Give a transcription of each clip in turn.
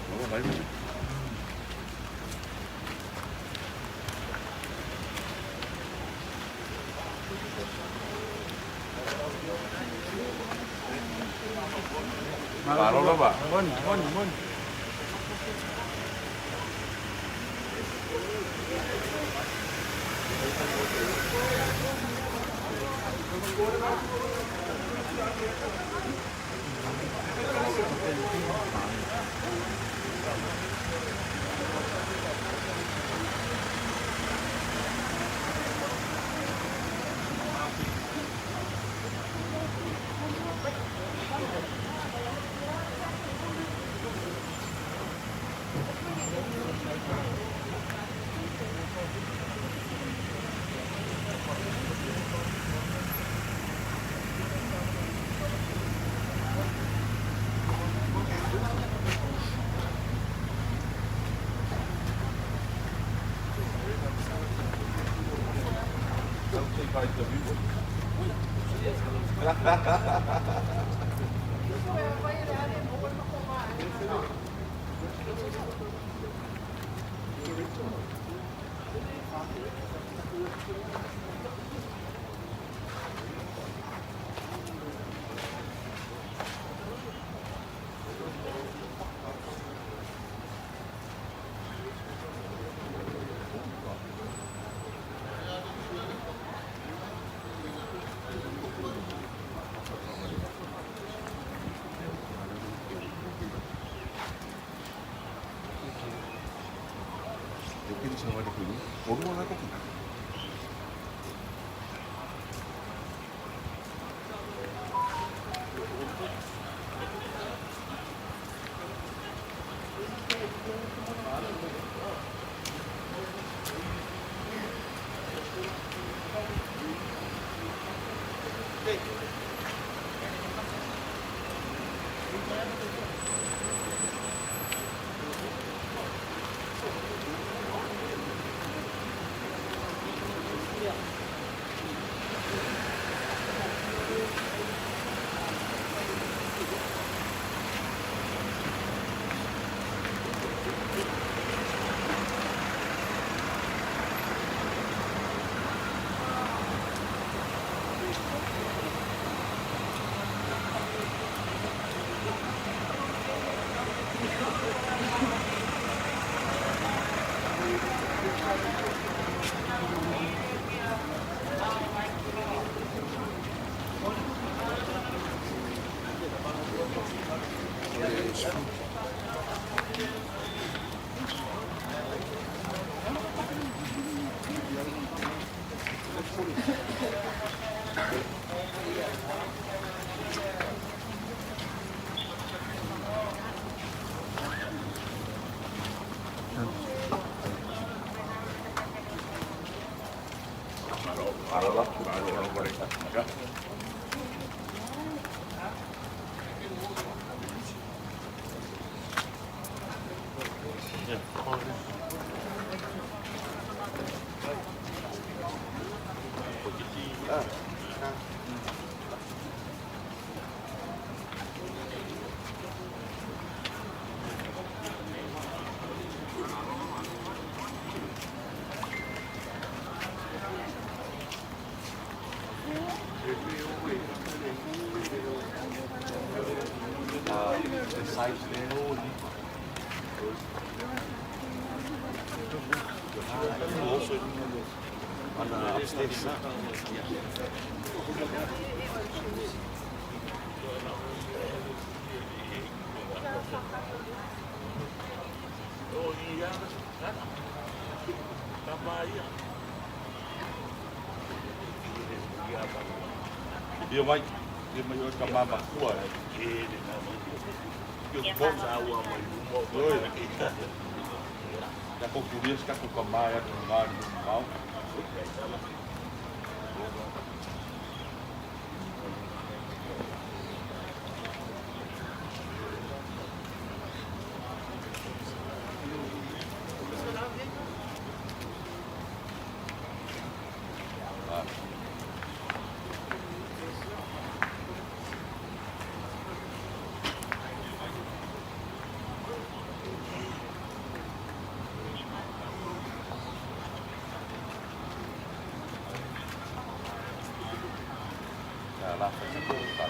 너무 말고. Baru lo Pak. Mun. 여기도 잡아리고 얼마나 하겠구나. Baru mereka. Ya. The size there. Also on the upstairs. Oh iya, tambah ya. Dia mai, dia mai tambah bakua. Dia bom sawa mai mo. Oi. Daqui a pouco dia fica com a maia, com o mar, com o mal. la fa ko ta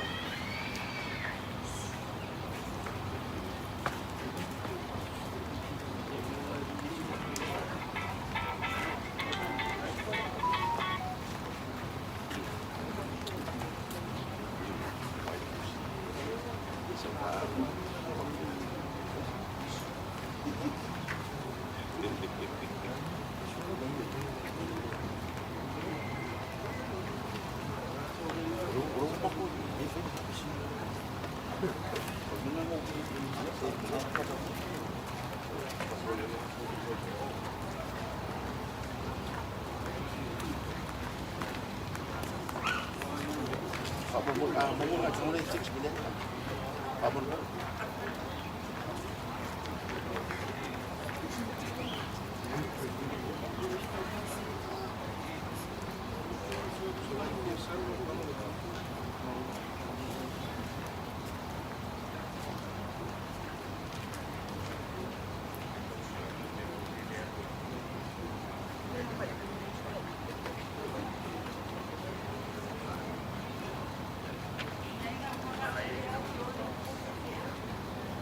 Mungkin it's only 6 minutes.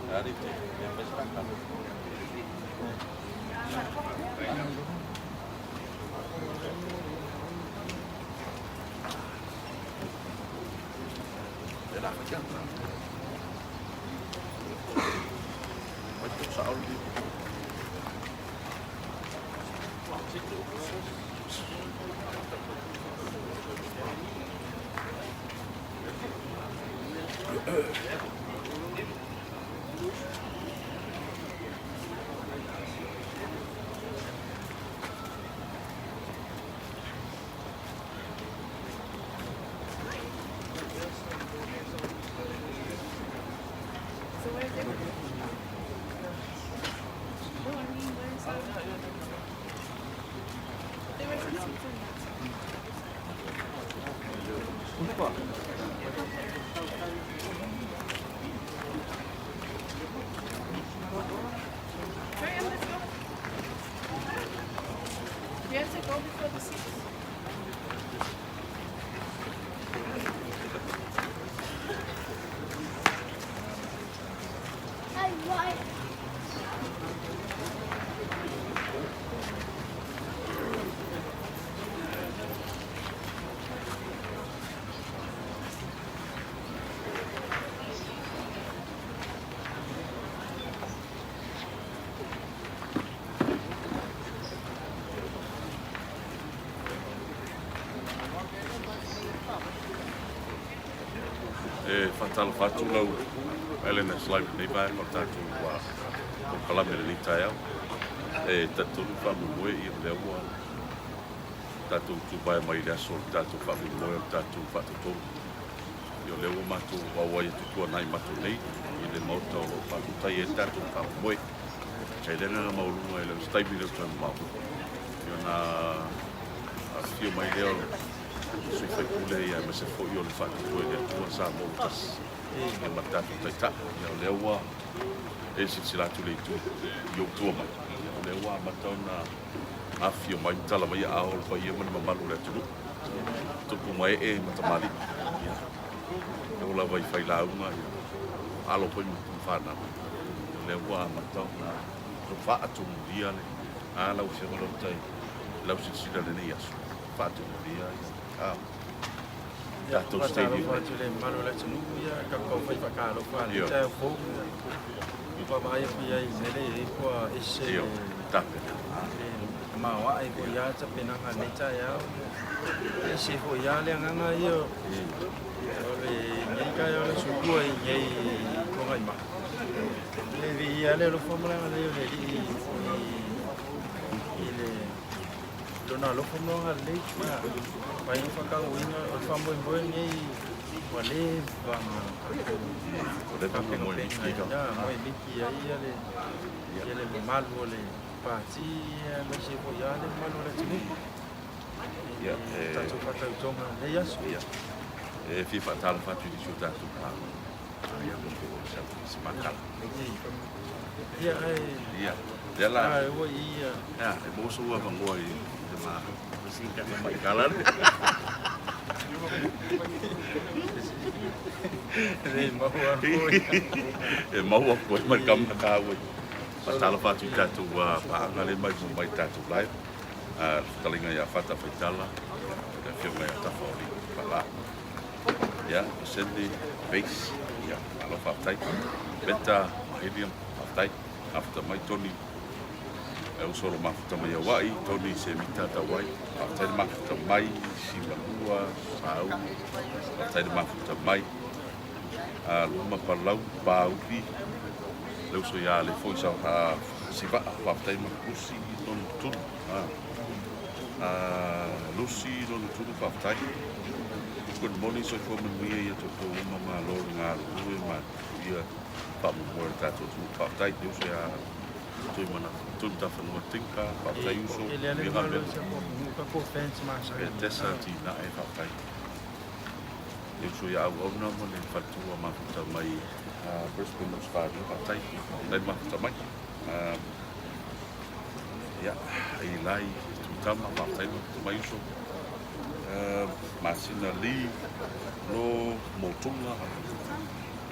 Dari itu, yang besar kan. Enak kan? Macam soal di. We have to go before the 6th. Fatal fatu lau Elena Slime nei vai ko tatu wa ko kala me ni tai au tatu fa mo i le wa tatu tu vai mai da so tatu fa mo tatu fa tu yo le wa ma tu wa wa tu ko nai ma tu nei i le moto fa tu tai tatu fa mo sai le na ma lu le stai bi le ma yo na a fio mai le sui fai kule ia me se fo yo le fa tu le tu sa mo tas e matatu taita ia le wa e sila tu le tu yo tu ma le wa matona afio mai tala mai a o fa ia ma malu le tu ku mai e matamali ia o la vai fai la uma alo poi fa na le wa matona to fa atu dia le ala o se lo tai la o se sila le ia fa tu dia Ya, tu stadium. Le malu le tunu ya ka ko fai fa ka lo fa le ta fo. Pa mai ya nele e ko ese. Ta. Ma wa ai ko ya ta pena ka ne ta ya. Ese ko ya le nganga yo. Le ni ka yo le su ko ye ko ngai ma. Le vi ya le lo fo mo le le ile dona lo fo mo le ya. Pai fa ka winga o fa mo ni wa le va ma. Le fa mo ni ki ka. Ya, mo ni ki ya le malo le pa ti le se ko ya le malo le tini. Ya, ta tu fa ta tonga le ya su ya. Fi fa tal fa tu di su ta tu ka. Ya mo ko sa si makal. Ya, ya. Ya la. Ai, wo ia. Ya, mo so wa ngoi ma. Singkat mai kalan. Rei mau aku. E mau ko mai kam na ka we. Patala fa tu tatu wa pa ngale mai tatu live. Talinga ya fata fitala. Da filme ya ta fori. Pala. Ya, sendi base. Ya, alo fa tai. Beta helium tai. After mai Tony. Eu solo mafuta mai wai, Tony se mitata wai. Tai mafuta mai si malua, sau. Tai mafuta mai. Luma palau paupi. Leu so ya le foi sa siva wa tai makusi non tun. Lucy non tun fa tai. Good morning so for me ya to mama lo nga lu ma ia pa mo ta to fa tai du so ya to mana tu ta fa no tinka fa tai uso Ele é malo se nunca por fence mais. tesa ti na e fa tai eu so ya o no mo le fa tu ma ta mai Brisbane no spa fa tai dai ma ta mai ya ai lai tu ta ma fa tai mai uso masina li no motunga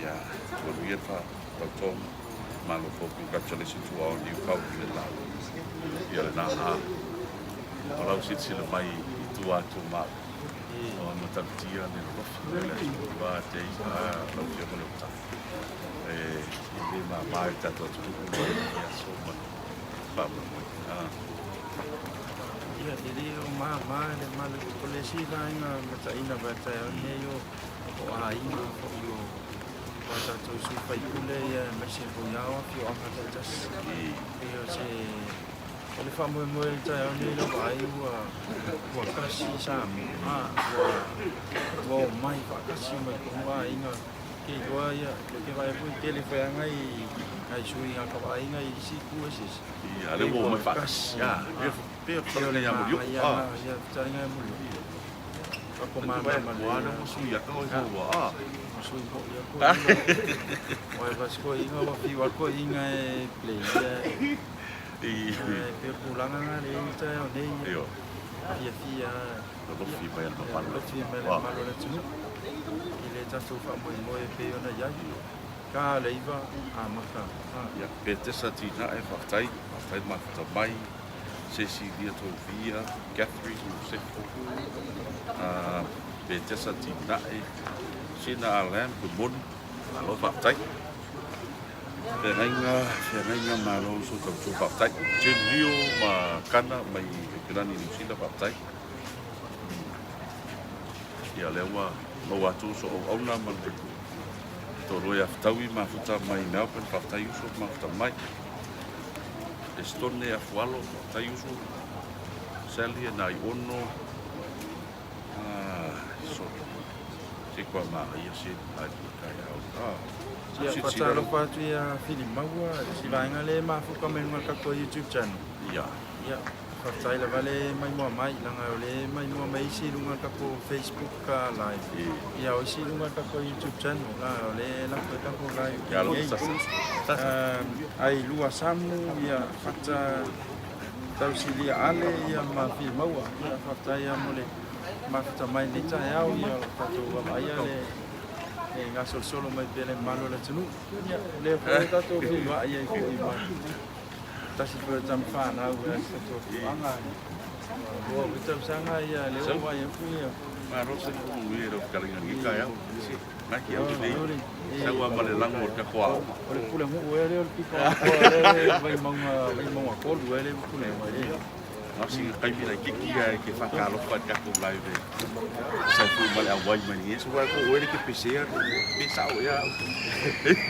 ya we fa tom malo for congratulations to our new coach in la ya na ora sit sila mai tu atu ma o matatia ne lo fa te lo que mo ta e ma mai ta to tu ya so ma pa mo Ya, jadi mama dan malu polisi lain macam ina baca ni yo, aina yo, baca tu supaya kule ya masih punya waktu orang kata jas, yo se, kalau fahamu mui caya ni lo ayu wa kasih sami, wa mai kasih mai kumai ina, ke gua ya, ke mai pun telefon ngai sui ngak kau ngai si kuasis. Iya, ada mau makas. Ya, dia perlu yang mulu. Ya, cari ngai mulu. Aku mana mana musuh ya kau itu. Musuh ya kau. Wah, pas kau ingat waktu kau ingat play ya. Iya. Pulang ngai ni caya ni. Iyo. Via. Kalau fi bayar mapan. Via malu le tu. Ile jatuh fak moi pe ona ya. Ka leiva maka. Ya, petesa tina e faktai mafta mai. Cecilia Tovia, Catherine Musefo. Petesa tina e Sina Alan Gumon. Alo faktai. Ferenga malo so to faktai. Jenio ma kana mai grani ni sina faktai. Ya lewa no watu so ona man toro ya ftawi mafuta mai Melbourne fafta yuso mafuta mai estone ya fualo fafta yuso seli na iono so sikwa ma ia si ai kai Ya pasal lepas tu ya film mawa si lain ale mafu komen ngal ka YouTube channel. ya Ya pasal la vale mai mo mai lang ale mai mo mai si lunga ka ko Facebook ka live. Ya o si lunga ka ko YouTube channel la ale la ka ko live. ya lo ai lua samu ya fakta tau si dia ale ya ma film mawa ya fakta ya mole fakta mai ni ta ya ka to wa ya le ngasol solo mai pele malo la tunu ya le fa to film wa ya ko ima tasi jam fan au satu anga bo betul sangat ya lewa ya punya ma rosa ko wiro kalinga ngika ya nak ya ni sawa malelang mo ka kwa oleh pulang mu ele pika vai mau akol ele pulang ele nasi kai mira kiki ya ke fakalo pat ka ko live sa fu mal awai mani so ko ele ke pisar pisau ya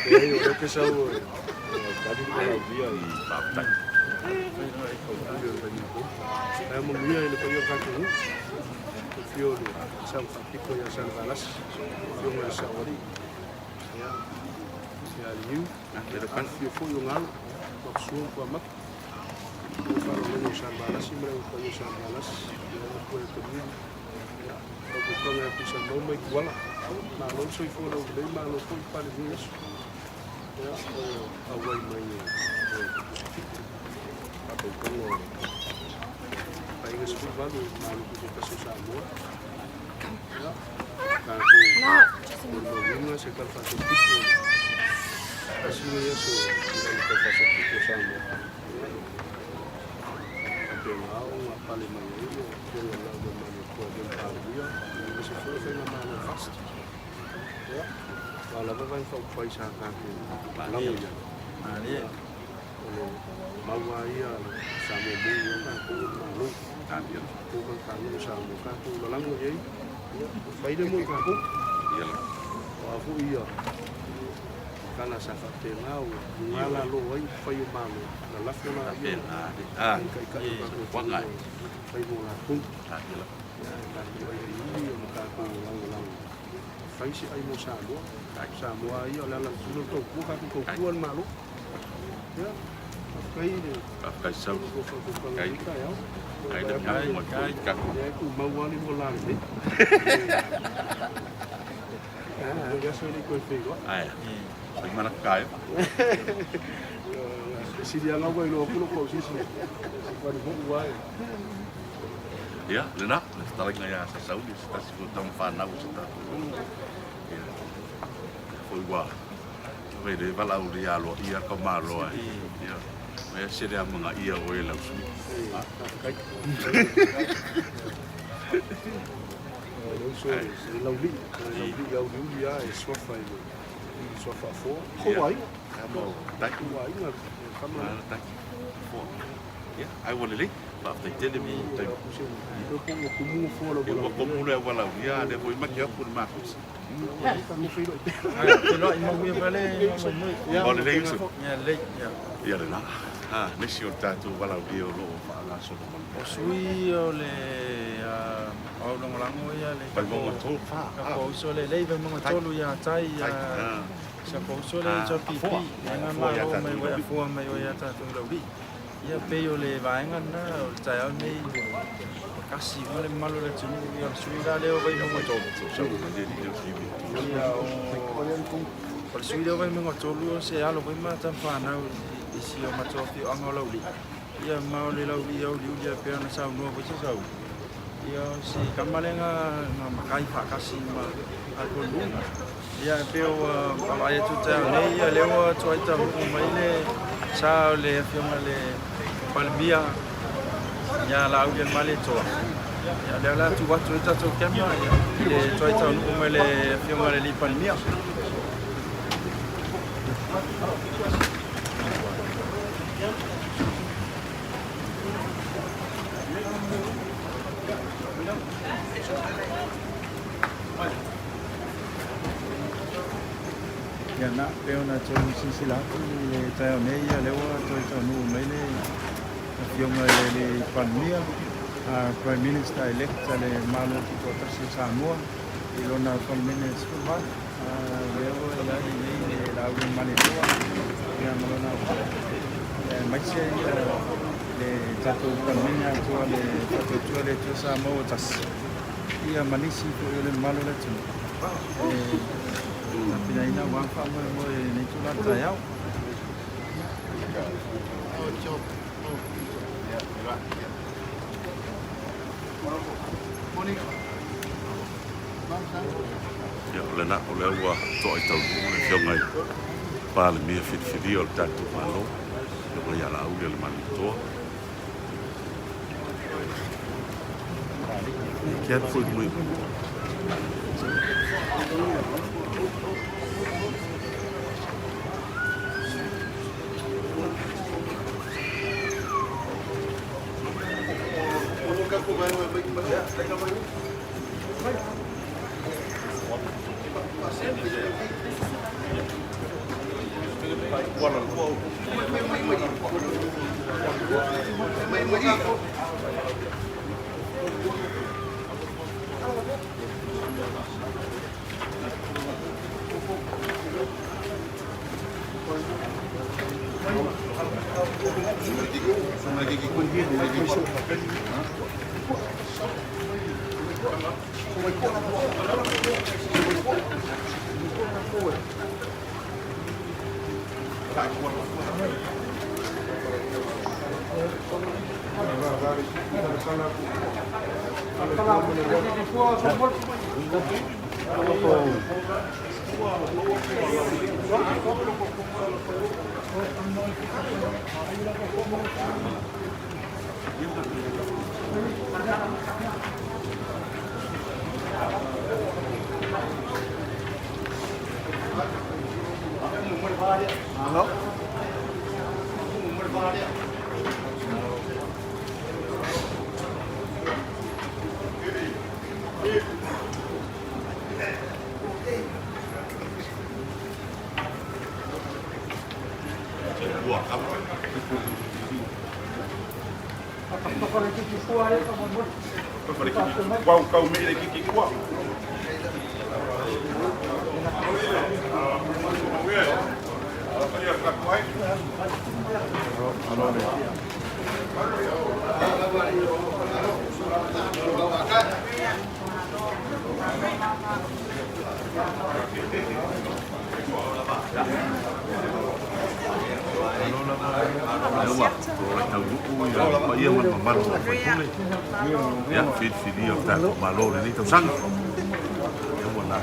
eu pessoal tadi kalau dia paptai menggunakan ini periokan ini periode sampai pico yang sangat yung sawari ya liu pero kan fio yung al maksud pamak kalau yung sangat sih mereka yung sangat ko itu ya aku kalau bisa mau igual malu soy fuera de malu soy para niños ya awal main apa itu paling sebab malu kita susah mo Kako Urmawinga se kalfato pico. Asino yeso kalfato pico sama. Apengao ngapale mangulo, dengan lagu mana kuat dan dia, masih full na mana fast. Ya, kalau apa yang kau paisa kaku, lalu ya. Dia Mawaya sama bunga kaku malu. Kambing. Bukan kaku sama kaku lalu jadi. Faida mo kaku. Iya lah. Aku iya. Kana sa fatengao, ngala lo ai fayo malu. Lafu na Ben iya. Kai wangai. Fayo mo la pun. Iya lah. Iya makaku lang. Fai si ai mo Samoa. Samoa iya lala sulo to buka ko kuan malu. Ya. Kai ni. Kai sau. Kai ya. Kai dah mau kan. Ya ku mau wali mo lang ni. Ya so ni ko figo. Ai. Bagaimana kau? Si dia ngau lo pulo ko si. Kuan mo wai. Ya, lena, tarik ngaya sa Saudi, sa sikutang fanau sa. Foi igual. Vede valau dia lo ia ko malo ai. Ya. Mai sere mga ia o ela su. Kai. So lovely. Lovely gau dia é só faz. Só fa fo. Hawaii. Kamu tak Hawaii na kama tak. Ya, ai wala li. Ba ta tele mi tak. eu pongo como fora Eu vou comprar wala ya de foi makia por macos. Kamu filo. Pero mau ia vale Wala le isso. ya le ya. Ya lena. Ah, nesi o tatu wala dia lo fa la so. O sui o le au long lango ia le. Ba mo to fa. Ka ko so le le ba mo tolu ya tai ya. Sa ko so le cho pipi. Nga ma o mai wa fu mai o ya ta tu lo bi. Ia pe o le va ngan na o tai au nei. Kasi mo le malo le tunu ia sui la le o vai mo to. So dia dia TV. Ia o sui le vai mo tolu se alo vai ma ta fa na isi o matofi o angolo li. Ia mau le lau li au li pe na sa no vai sa sau. Ia si kamalenga na makai fa kasi ma ako lu. Ia pe o ai tu ta nei ia le o tu ai ta mo mai le sa le fiona le palmia. Ia lau le male to. Ia le la tu wa tu ta to kema le tu ai ta mo mai le fiona le palmia. Ya nak peo na cho sisi la le tao nei ya le wa to no mai le fiong le pandemia prime minister elect le malo ko ta si Samoa ilona prime minister ba le wa ya nei le la u mani to ya malona mai se le tato pandemia to le to Samoa tas ia manisi ko le malo le tu tapi dah ina wang fa mo ni tu la ta yau. Ya lena o le wa to ai tau le fio ngai. Pa le mi fit o tatu malo. Le ya la u le mani to. Kiat foi muito. Kau me kiki kuah. Ya, video tak malu ini tersang. Yang mana?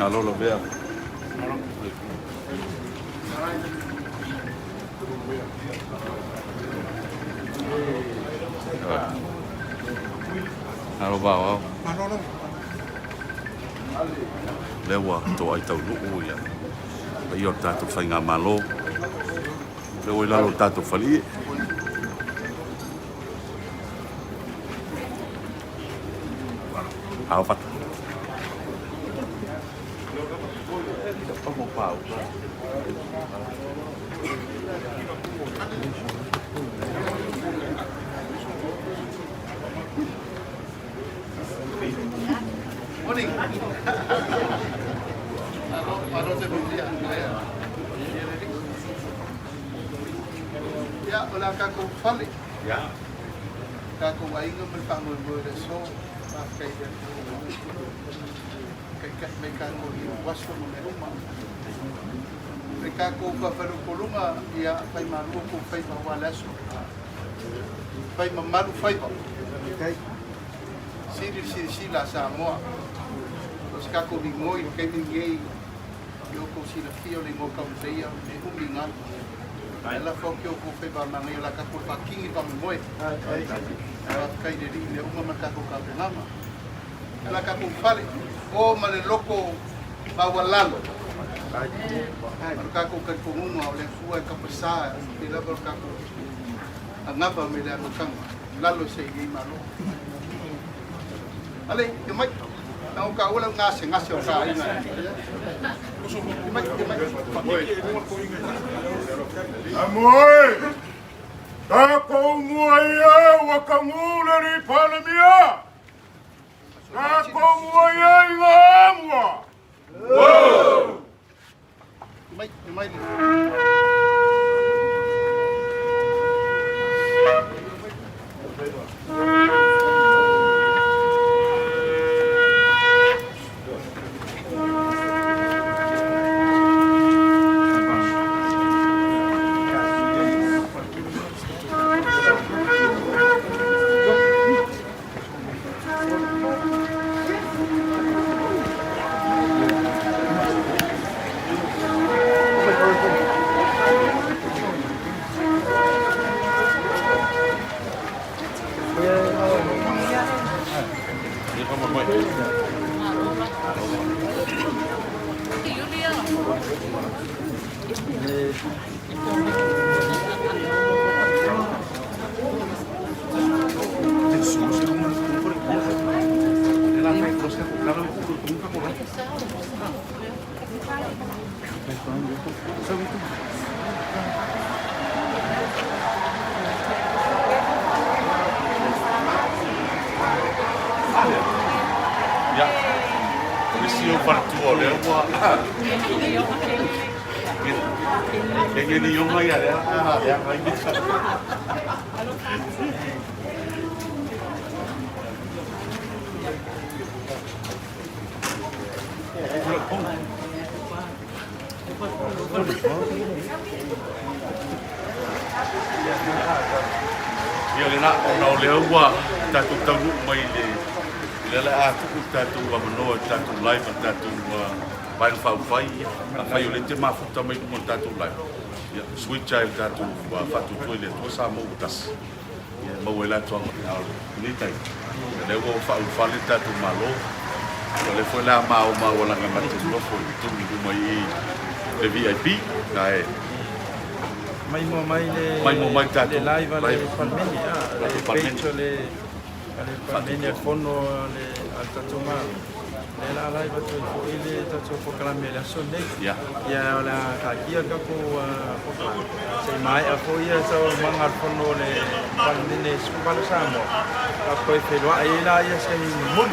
Kalau lebih ya. Halo bawah. Lewa to ai tau lu ya. Io tato fai nga malo. Lewa la lo tato fali. Apa? Como pau. Morning. Ya, wala kako fali. Ya. Kako ainga melpangon mo na so, kay may kako wasto mo na rumah. May kako paparupulunga, ya pay maluko pay mawalaso. Pay mamalu pay pa. Sila sa mo. Os kako bingoy kay bingay. Yo ko sila fio ni mo kauseya ni umingan. Ela fokyo ko pe ba mangi la kako pakingi pa moy. Kay de ni uma makako ka penama. Ela kako fale o male loko bawalalo. Kako ka kumungo ole fuwa ka pasa ila ba kako. Angaba me la kang lalo saigi malo. Ale, kemai, ang kaulang ngase o kain na. Amoy! Kako umuaya wakamula ni palamia! Kako umuaya ingamwa! Wow! Kemai. Ya. Missio virtuale, Kayaknya di rumah ya, yang lain bisa. Ia le na o le ua tatu tau mai le atu tatu wa manoa tatu live tatu vai fa fai a fai o le te mafuta mai mo tatu live ia sweet child tatu wa fatu toile to sa mo tas ia mo wela to ni tai le wo fa le tatu malo le foi la ma o la ngama tu no foi tu mi mai le VIP dai mai mo tatu le live le palmeni le pecho le palmeni a fono le al tatu ma le la live tu ile tatu po kalame la sonde ya la kakia ka ko se mai a ko ia so manga fono le palmeni su pala samo a ko e felwa ila ia se mun